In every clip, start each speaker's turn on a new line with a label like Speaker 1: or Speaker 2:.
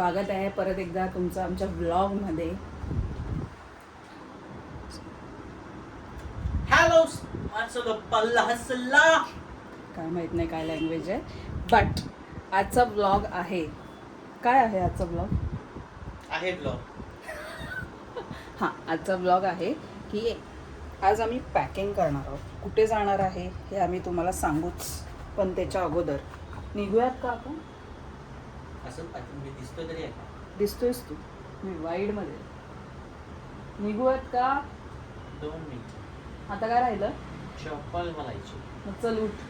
Speaker 1: स्वागत आहे परत एकदा तुमचं आमच्या व्लॉगमध्ये.
Speaker 2: हॅलो माणसं पल्ला हसला
Speaker 1: काय माहीत नाही काय लँग्वेज आहे, बट आजचा व्लॉग आहे. काय आहे आजचा व्लॉग?
Speaker 2: आहे ब्लॉग.
Speaker 1: हां, आजचा व्लॉग आहे की आज आम्ही पॅकिंग करणार आहोत. कुठे जाणार आहे हे आम्ही तुम्हाला सांगूच, पण त्याच्या अगोदर निघूयात का आपण?
Speaker 2: असं मी दिसतोय तरी आहे.
Speaker 1: दिसतोयस तू, मी वाईडमध्ये. निघूयात का?
Speaker 2: 2 मिनिट.
Speaker 1: आता काय राहिलं?
Speaker 2: चप्पल घालायची.
Speaker 1: मग चल उठ.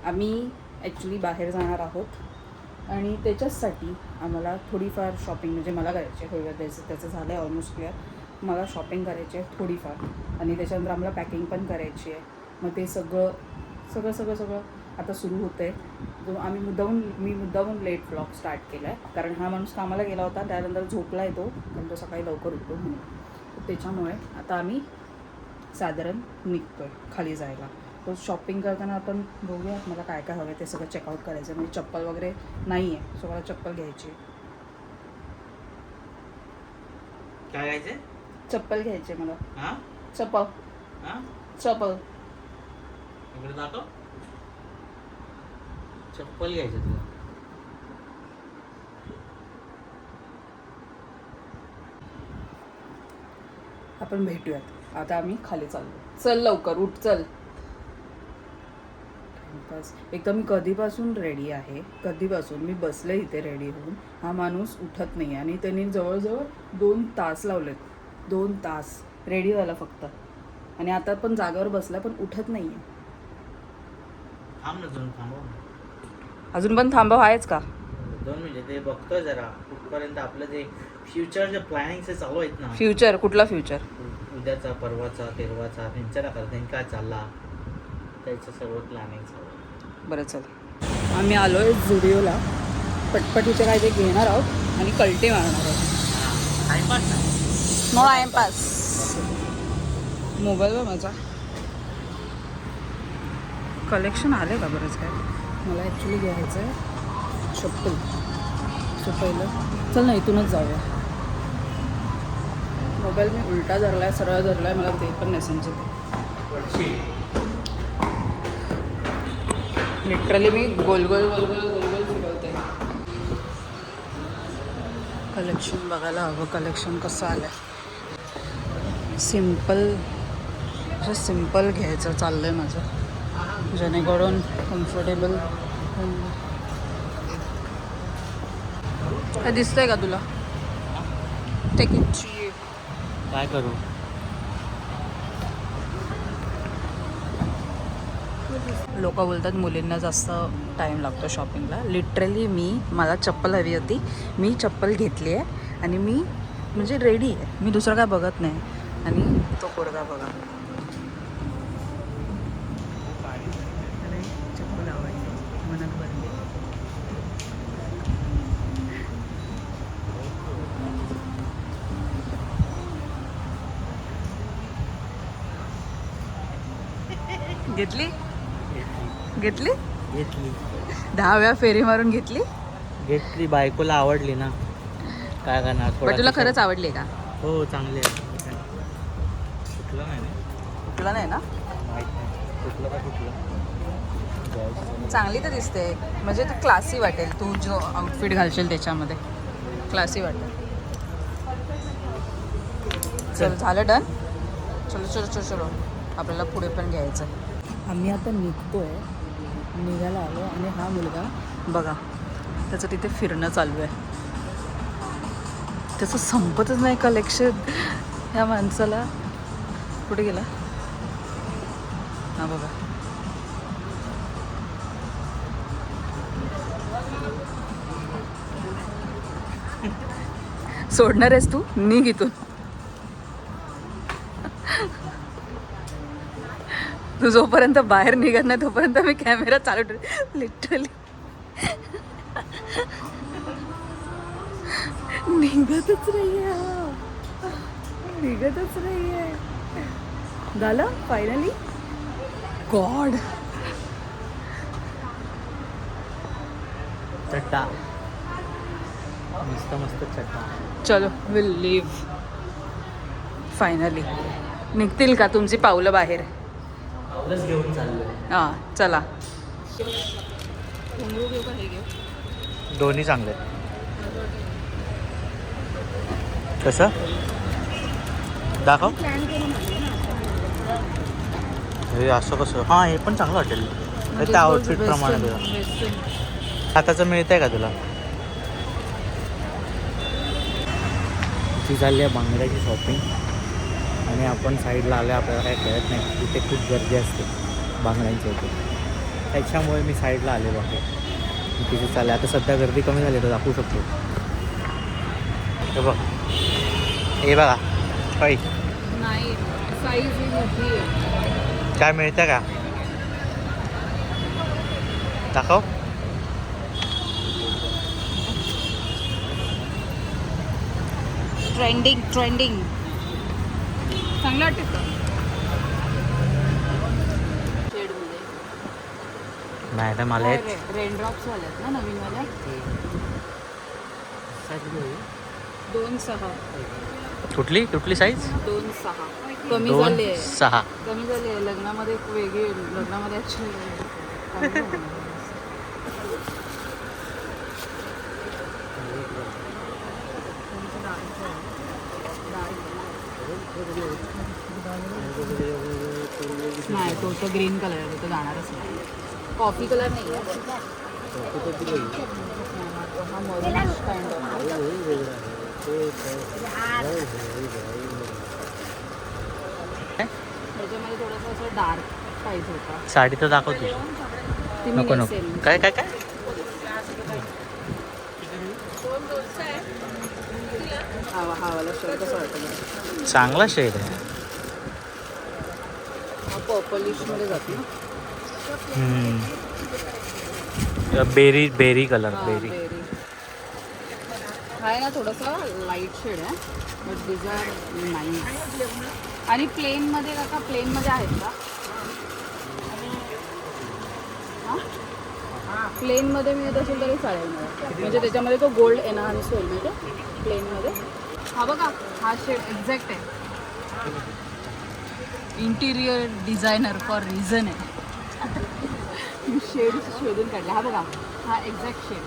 Speaker 1: आम्ही ॲक्च्युली बाहेर जाणार आहोत आणि त्याच्याचसाठी आम्हाला थोडीफार शॉपिंग म्हणजे मला करायची आहे. त्याचं झालं आहे ऑलमोस्ट क्लिअर. मला शॉपिंग करायची आहे थोडीफार आणि त्याच्यानंतर आम्हाला पॅकिंग पण करायची आहे. मग ते सगळं आता सुरू होतं आहे. मी मुद्दामून लेट व्लॉग स्टार्ट केला आहे कारण हा माणूस कामाला गेला होता, त्यानंतर झोपला येतो कारण तो सकाळी लवकर उठतो म्हणून. त्याच्यामुळे आता आम्ही साधारण निघतो आहे खाली जायला. तो शॉपिंग करताना आपण बघूया मला काय काय हवं आहे ते सगळं चेकआउट करायचं आहे. म्हणजे चप्पल वगैरे नाही आहे, सो मला चप्पल घ्यायची आहे.
Speaker 2: काय घ्यायचंय?
Speaker 1: चप्पल घ्यायची आहे मला.
Speaker 2: हां
Speaker 1: चप्पल
Speaker 2: इकडे दाखव. चप्पल घ्यायचं तुला?
Speaker 1: आपण भेटूयात. आता आम्ही खाली चाललो. चल लवकर उठ, चल. एकदम कधीपासून रेडी आहे, कधीपासून मी बसले इथे रेडी होऊन. हा माणूस उठत नाही आणि त्यांनी जवळजवळ 2 तास लावलेत. 2 तास रेडी व्हायला फक्त. आणि आता पण जागेवर बसला पण उठत नाही आहे.
Speaker 2: थांब ना, थांबव.
Speaker 1: अजून पण थांबव आहेच का?
Speaker 2: 2 मिनिट ते बघतोय जरा कुठपर्यंत आपलं जे फ्युचरचे प्लॅनिंग चालू आहेत ना.
Speaker 1: फ्युचर? कुठला फ्युचर?
Speaker 2: उद्याचा, परवाचा, तेरवाचा, त्यांच्या करता काय चालला त्याचं सगळं प्लॅनिंग चालू आहे.
Speaker 1: बरं चल. आम्ही आलो आहे झुडिओला. पटपट इथे काय ते घेणार आहोत आणि कल्टी मारणार आहोत.
Speaker 2: टाइमपास ना.
Speaker 1: No timepass. मोबाईलवर माझा कलेक्शन आले का बरंच काय. मला ॲक्च्युली घ्यायचं आहे चप्पल. सो पहिलं चल ना इथूनच जाऊया. मोबाईल मी उलटा धरला आहे, सरळ धरला आहे, मला ते पण नाही समजत. लिटरली मी गोल गोल फिरवते. कलेक्शन बघायला हवं. कलेक्शन कसं आलं आहे. सिम्पल घ्यायचं चाललं आहे माझं, जेणेकरून कम्फर्टेबल. काय दिसतंय का तुला? Take it.
Speaker 2: काय करू?
Speaker 1: लोक बोलतात मुलींना जास्त टाईम लागतो शॉपिंगला. लिटरली मला चप्पल हवी होती, मी चप्पल घेतली आहे आणि मी म्हणजे रेडी आहे. मी दुसरं काय बघत नाही. आणि तो पोरगा बघा, चप्पल आवडली मनात भरली. घेतली 10 वेळा फेरी मारून घेतली.
Speaker 2: बायकोला आवडली ना, काय करणार.
Speaker 1: पण तुला खरंच आवडली का?
Speaker 2: हो, चांगली आहे. कुठलं नाही ना, माहित नाही कुठलं का कुठलं.
Speaker 1: चांगली तर दिसते, म्हणजे तू क्लासी वाटेल. तू जो आउटफिट घालशील त्याच्यामध्ये क्लासी वाटेल. चल झालं डन. चलो आपल्याला पुढे पण घ्यायचं. आम्ही आता निघायला आलो आणि हा मुलगा बघा त्याचं तिथे फिरणं चालू आहे. त्याचं संपतच नाही कलेक्शन. ह्या माणसाला कुठे गेला हा बघा. सोडणार आहेस तू? निघ इथून. तू जोपर्यंत बाहेर निघत नाही तोपर्यंत मी कॅमेरा चालू ठेव. लिटरली निघतच नाहीये. झालं फायनली. गॉड.
Speaker 2: चट्टा मस्त मस्त चटणी.
Speaker 1: चलो विल लिव्ह फायनली. निघतील का तुमची पावलं बाहेर?
Speaker 2: पावलंच घेऊन चाललोय.
Speaker 1: हां चला.
Speaker 2: दोन्ही चांगले. कसं दाखव. हे असं कसं? हां हे पण चांगलं वाटेल. त्या आउटफिट प्रमाणे तुला हाताचं मिळतंय का तुला? ती झाली आहे बांगड्याची शॉपिंग आणि आपण साईडला आलो. आपल्याला काही कळत नाही, तिथे खूप गर्दी असते बांगड्यांच्या इथे. त्याच्यामुळे मी साईडला आलेलो आहे. तिथे चालले. आता सध्या गर्दी कमी झाली तर दाखवू शकतो. हे बघ, हे बघा काही
Speaker 1: नाही साईज मोठी आहे.
Speaker 2: काय मिळतं का? दाखव.
Speaker 1: ट्रेंडिंग ट्रेंडिंग चांगलं वाटतं का? शेडमध्ये
Speaker 2: मॅडम आले आहेत.
Speaker 1: रेनड्रॉप्स वाले आहेत ना नवीन वाल्या. 2.6.
Speaker 2: कुठली कुठली साईज?
Speaker 1: 2.6 कमी झाली आहे.
Speaker 2: 2.6.
Speaker 1: कमी झाली आहे. लग्नामध्ये एक वेगळी लग्नामध्ये ॲक्च्युली नाही तो तर ग्रीन कलर आहे. तो जाणारच नाही. कॉफी कलर नाही आहे. हा मरून काइंड ऑफ. त्याच्यामध्ये थोडंसं असं डार्क पाहिजे होता.
Speaker 2: साडी तर दाखव तुझी.
Speaker 1: ती मी
Speaker 2: नको नको.
Speaker 1: नेसेल.
Speaker 2: काय काय काय?
Speaker 1: हा वाला शर्ट कसं वाटतं बरं?
Speaker 2: चांगला शेड आहे.
Speaker 1: हा पर्पलिशमध्ये जातो ना.
Speaker 2: Berry berry colour.
Speaker 1: हा,
Speaker 2: बेरी
Speaker 1: berry. हा आहे ना थोडंसं लाईट शेड आहे बट दिज आर नाईस. आणि प्लेनमध्ये काका प्लेनमध्ये आहेत का? हां प्लेनमध्ये मिळत असेल तरी चालेल मला. म्हणजे त्याच्यामध्ये तो गोल्ड एनहान्स होईल म्हणजे प्लेनमध्ये. हा बघा हा शेड एक्झॅक्ट आहे. इंटिरियर डिझायनर फॉर रिझन आहे. शेड शोधून काढला. हा बघा हा एक्झॅक्ट शेड.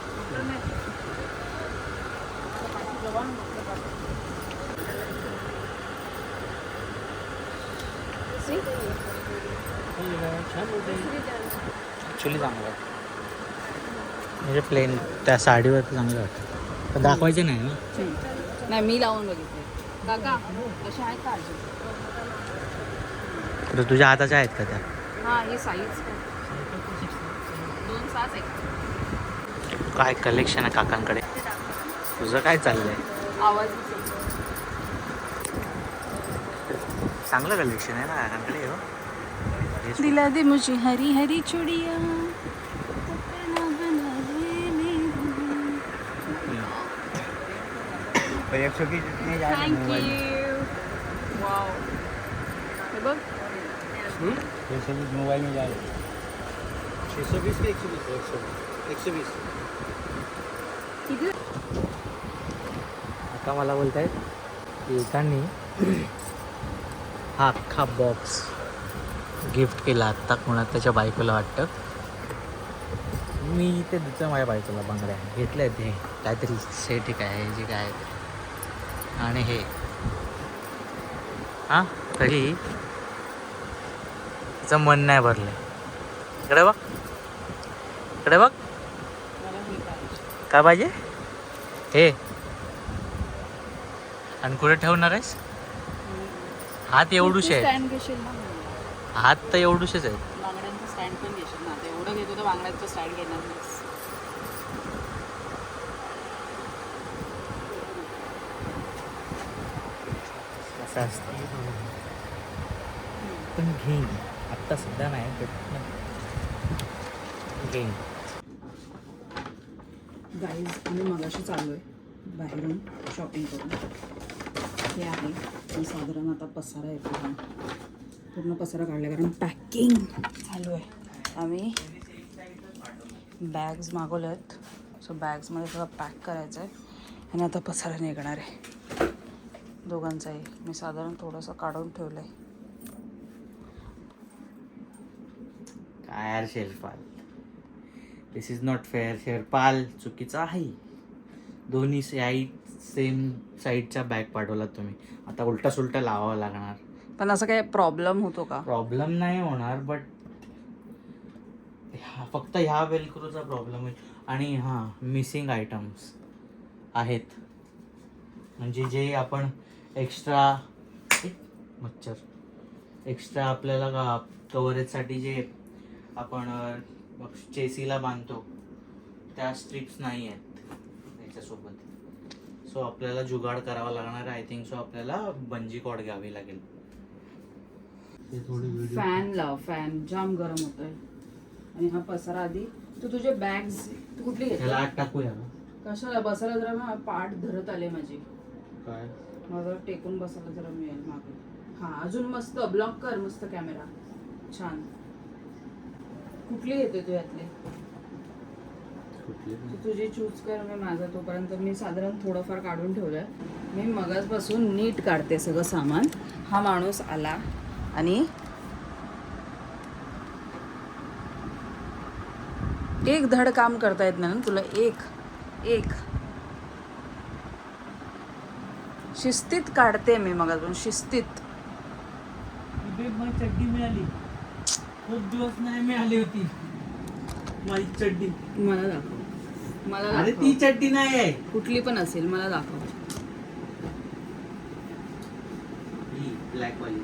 Speaker 2: ॲक्च्युली चांगलं आहे. म्हणजे प्लेन त्या साडीवरती चांगलं वाटतं. पण दाखवायचं नाही ना.
Speaker 1: नाही मी लावून बघितले. काका अशा आहेत का अजून?
Speaker 2: तर तुझ्या हाताच्या आहेत का त्या?
Speaker 1: हां ही साईज 2.6 आहे.
Speaker 2: काय कलेक्शन आहे काकांकडे. तुझं काय चाललंय?
Speaker 1: आवाज
Speaker 2: चांगलं कलेक्शन आहे ना काकांकडे. हो
Speaker 1: दिला दे मुझे हरी हरी चुडिया. थँक्यू. वाव हे बघ
Speaker 2: मोबाईल में जाए 620 की 120.
Speaker 1: किती?
Speaker 2: आता मला बोलत आहेत एकाने हा अख्खा बॉक्स गिफ्ट केला आत्ता कोणा त्याच्या बायकोला वाटतं. मी ते दुसऱ्या माझ्या बायकोला बांगड्या घेतल्या आहेत. हे काहीतरी सेट काय आहे जे काय आणि हे हां तरी तिचं मन नाही भरलं. इकडे बघ इकडे बघ. काय पाहिजे हे? आणि कुठे ठेवणार आहेस? हात एवढूशे आहेत.
Speaker 1: स्टँड घेशील ना?
Speaker 2: हात तर एवढूशेच आहेत.
Speaker 1: बांगड्यांचं स्टँड पण घेशील ना? ते एवढं घेतो तर बांगड्यांचं स्टँड घेणार नाहीस.
Speaker 2: असं असतं. पण घेईन आत्ता सध्या नाही पण घेईन.
Speaker 1: गाईज आम्ही मगाशी चालू आहे बाहेरून शॉपिंग करून. हे आहे मी साधारण आता पसारा येतो. पूर्ण पसारा काढला कारण पॅकिंग चालू आहे. आम्ही बॅग्स मागवल्या आहेत. सो बॅग्समध्ये सगळं पॅक करायचं आहे आणि आता पसारा निघणार आहे दोघांचाही. मी साधारण थोडंसं काढून ठेवलं आहे.
Speaker 2: काय यार शेरपाल, दिस इज नॉट फेअर. शेरपाल चुकीचं आहे. दोन्ही साईड सेम साईडच्या बॅग पाठवला तुम्ही. आता उलटा सुलटा लावावं लागणार.
Speaker 1: पण असं काही प्रॉब्लेम होतो का?
Speaker 2: प्रॉब्लेम नाही होणार, बट फक्त ह्या वेलक्रोचा प्रॉब्लेम आहे. आणि हां, मिसिंग आयटम्स आहेत. म्हणजे जे आपण एक्स्ट्रा एक्स्ट्रा आपल्याला कव्हरेजसाठी जे आपण चेसीला बांधतो त्या स्ट्रिप्स नाही आहेत याच्यासोबत. सो आपल्याला जुगाड करावा लागणार आहे. आय थिंक सो आपल्याला बंजी कॉर्ड घ्यावी लागेल.
Speaker 1: फॅन लाव, फॅन जाम गरम होत आहे. आणि हा पसारा आधी तू तुझे बॅग्स कुठली घेतली?
Speaker 2: आत टाकूया.
Speaker 1: कशाला बसायला जरा ना पाठ धरत आले माझी.
Speaker 2: काय
Speaker 1: माझं टेकून बसायला जरा मिळेल मागे. हा अजून मस्त ब्लॉक कर मस्त कॅमेरा. छान. कुठली घेते तू यातले? तू तुझी चूज कर. मी माझा तोपर्यंत मी साधारण थोडंफार काढून ठेवलंय. मी मगाचपासून नीट काढते सगळं सामान. हा माणूस आला आणि एक धड काम करता येत नाही ना तुला. एक शिस्तीत काढते मी मगाचपासून, शिस्तीत.
Speaker 2: मला चड्डी मिळाली. खूप दिवस नाही मिळाली होती माझी चड्डी.
Speaker 1: मला दाखव. मला
Speaker 2: अरे
Speaker 1: दाखव.
Speaker 2: ती चड्डी नाही आहे.
Speaker 1: कुठली पण असेल मला दाखव.
Speaker 2: ही ब्लॅक वाली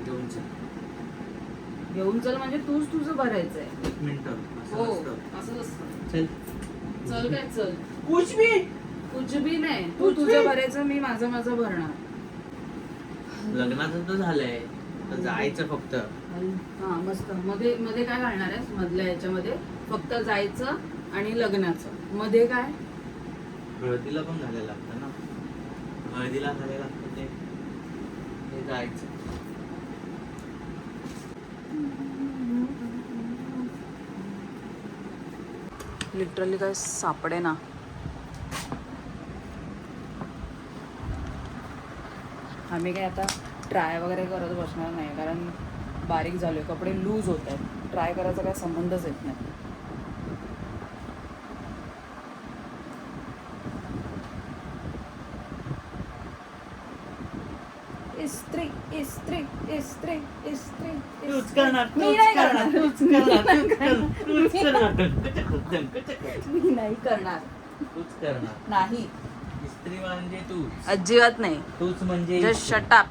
Speaker 2: घेऊन चल.
Speaker 1: घेऊन चल म्हणजे तूच तुझं भरायचंय.
Speaker 2: एक मिनिट.
Speaker 1: हो असं असतं.
Speaker 2: चल
Speaker 1: चल काय चल.
Speaker 2: कुछ भी
Speaker 1: कुछ भी नाही. तू तुझं भरायचं, मी माझं भरणार.
Speaker 2: लग्नाचं तर झालंय, तर जायचं फक्त.
Speaker 1: हा मस्त. मध्ये मध्ये काय घालणार आहेस? मधल्या याच्यामध्ये फक्त जायचं आणि लग्नाचं. मध्ये काय?
Speaker 2: हळदीला पण घालायला लागतं ना. हळदीला घालायला लागतं ते जायचं.
Speaker 1: लिटरली काय सापडे ना. आम्ही काय आता ट्राय वगैरे करत बसणार नाही, कारण बारीक झालोय, कपडे लूज होत आहेत. ट्राय करायचा काय संबंधच येत नाही. इस्त्री इस्त्री इस्त्री इस्त्री.
Speaker 2: तूच करणार,
Speaker 1: मी नाही
Speaker 2: तूच
Speaker 1: करणार. नाही,
Speaker 2: स्त्री म्हणजे तू.
Speaker 1: अजिबात नाही.
Speaker 2: तूच म्हणजे
Speaker 1: जस्ट शट अप.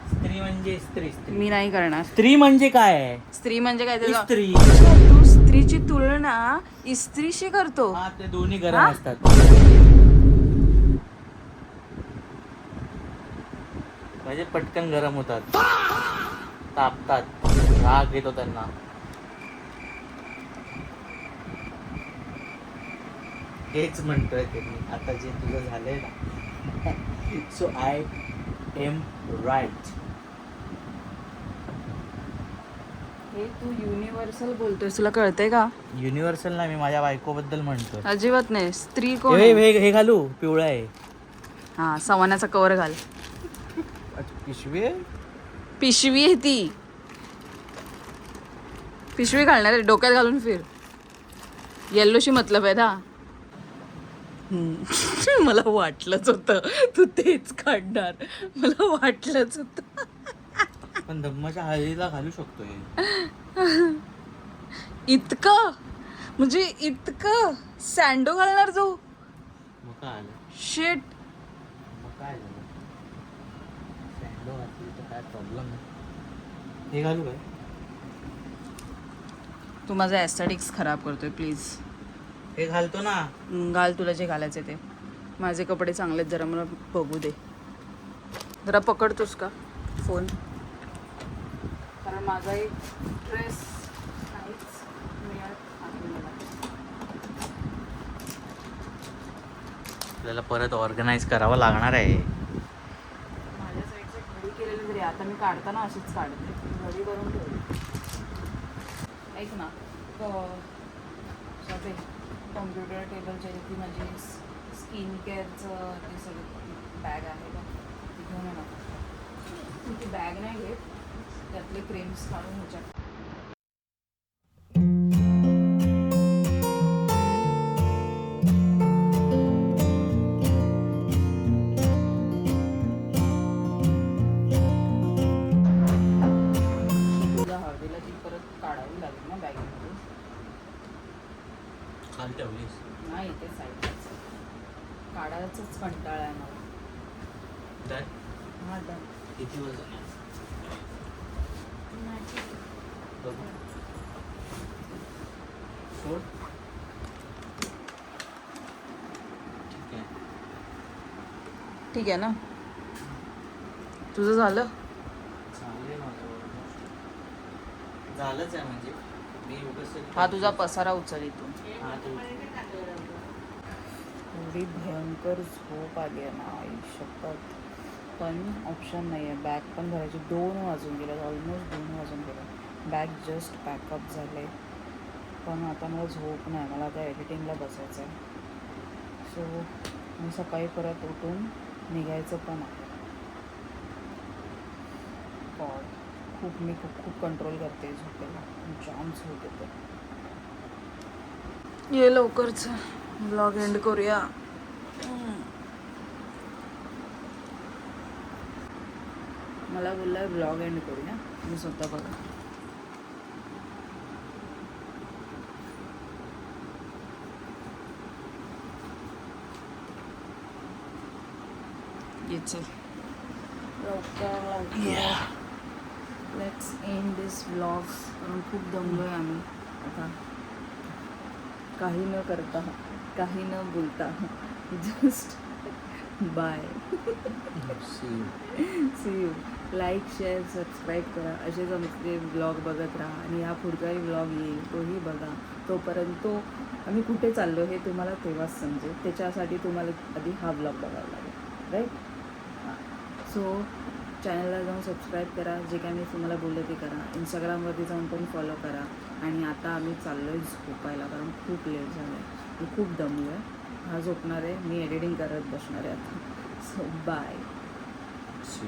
Speaker 2: स्त्री म्हणजे स्त्री.
Speaker 1: मी नाही करणार.
Speaker 2: स्त्री म्हणजे काय आहे?
Speaker 1: स्त्री म्हणजे काय? ते
Speaker 2: स्त्री.
Speaker 1: तू स्त्रीची तुलना इस्त्रीशी करतो.
Speaker 2: हा, ते दोन्ही गरम
Speaker 1: हा?
Speaker 2: असतात. म्हणजे पटकन गरम होतात, तापतात, राग येतो त्यांना. हेच म्हणतोय ते मी आता जे तुझं झालंय ना. So I am right.
Speaker 1: हे तू युनिव्हर्सल बोलतोयस, तुला कळतंय का?
Speaker 2: युनिव्हर्सल नाही, मी माझ्या बायकोबद्दल म्हणतोय.
Speaker 1: अजिबात नाही. स्त्री कोण आहे?
Speaker 2: हे घालू, पिवळा आहे.
Speaker 1: हा, सवानाचा कवर घाल.
Speaker 2: पिशवी
Speaker 1: पिशवी आहे ती. पिशवी घालणार आहे, डोक्यात घालून फिर. येल्लोशी मतलब आहे ना. मला वाटलंच होतं तू तेच काढणार. मला वाटलंच होतं.
Speaker 2: पण धम्माच्या हळदीला घालू शकतो.
Speaker 1: इतकं म्हणजे इतकं सँडो घालणार जो.
Speaker 2: मग काय आलं?
Speaker 1: शेट.
Speaker 2: मग काय झालं? सँडो घातली तर काय प्रॉब्लेम आहे? हे घालू काय?
Speaker 1: तू माझा एस्थेटिक्स खराब करतोय प्लीज.
Speaker 2: हे घालतो ना.
Speaker 1: घाल तुला जे घालायचे ते. माझे कपडे चांगलेत, जरा मला बघू दे. जरा पकडतोस का फोन? कारण माझा एक ड्रेस नाहीच मिळत आहे मला.
Speaker 2: आपल्याला परत ऑर्गनाईज करावं लागणार आहे.
Speaker 1: माझ्या साईडची घडी केलेली तरी आता मी काढताना अशीच काढते. घडी करून ठेवली. ऐक ना, कॉम्प्युटर टेबलच्या इथे माझी स्किन केअरचं ते सगळं बॅग आहे बघ, ती घेऊन येणार फक्त. ती बॅग नाही घेत, त्यातले क्रीम्स काढून ह्याच्यात. तुला हळदीला ती परत काढावी लागेल ना बॅगेमधून.
Speaker 2: खाली ठेवलीस
Speaker 1: नाही ते साईडलाच काढायचंच कंटाळा आहे मला. हा डन.
Speaker 2: किती वजन आहे बघू सोड. ठीक आहे.
Speaker 1: ठीक आहे ना, तुझं झालं.
Speaker 2: चांगले माझं झालंच आहे म्हणजे मी उगाच
Speaker 1: हा तुझा पसारा उचल इथून.
Speaker 2: हा तू
Speaker 1: एवढी भयंकर झोप आली आहे ना आई शपथ, पण ऑप्शन नाही आहे. बॅग पण भरायची. 2 वाजून गेलं, ऑलमोस्ट 2 वाजून गेलं. बॅग जस्ट पॅकअप झाले, पण आता मला झोप नाही. मला आता एडिटिंगला बसायचं आहे. सो मी सकाळी परत उठून निघायचं पण आहे. गॉड, मी खूप कंट्रोल करते झोपेला. जाम झोप येते. ये लवकरच ब्लॉग एंड करूया. मला बोलला ब्लॉग एंड करूया, मी स्वतः बघा. ये चल लवकर. Let's end this vlog. कारण खूप दमलो आहे आम्ही आता. काही न करता, काही न बोलता, just bye. See you. Like, share, subscribe करा. असेच आमचे ब्लॉग बघत राहा. आणि हा पुढचाही ब्लॉग येईल तोही बघा. तोपर्यंत आम्ही कुठे चाललो हे तुम्हाला तेव्हाच समजेल. त्याच्यासाठी तुम्हाला आधी हा ब्लॉग बघावा लागेल, राईट. सो चॅनलला जाऊन सबस्क्राईब करा. जे काय मी तुम्हाला बोलले ते करा. इंस्टाग्रामवरती जाऊन पण फॉलो करा. आणि आता आम्ही चाललो आहे झोपायला, कारण खूप लेट झालं आहे. मी खूप दमलो आहे. हा झोपणार आहे, मी एडिटिंग करत बसणार आहे आता. So bye.
Speaker 2: सी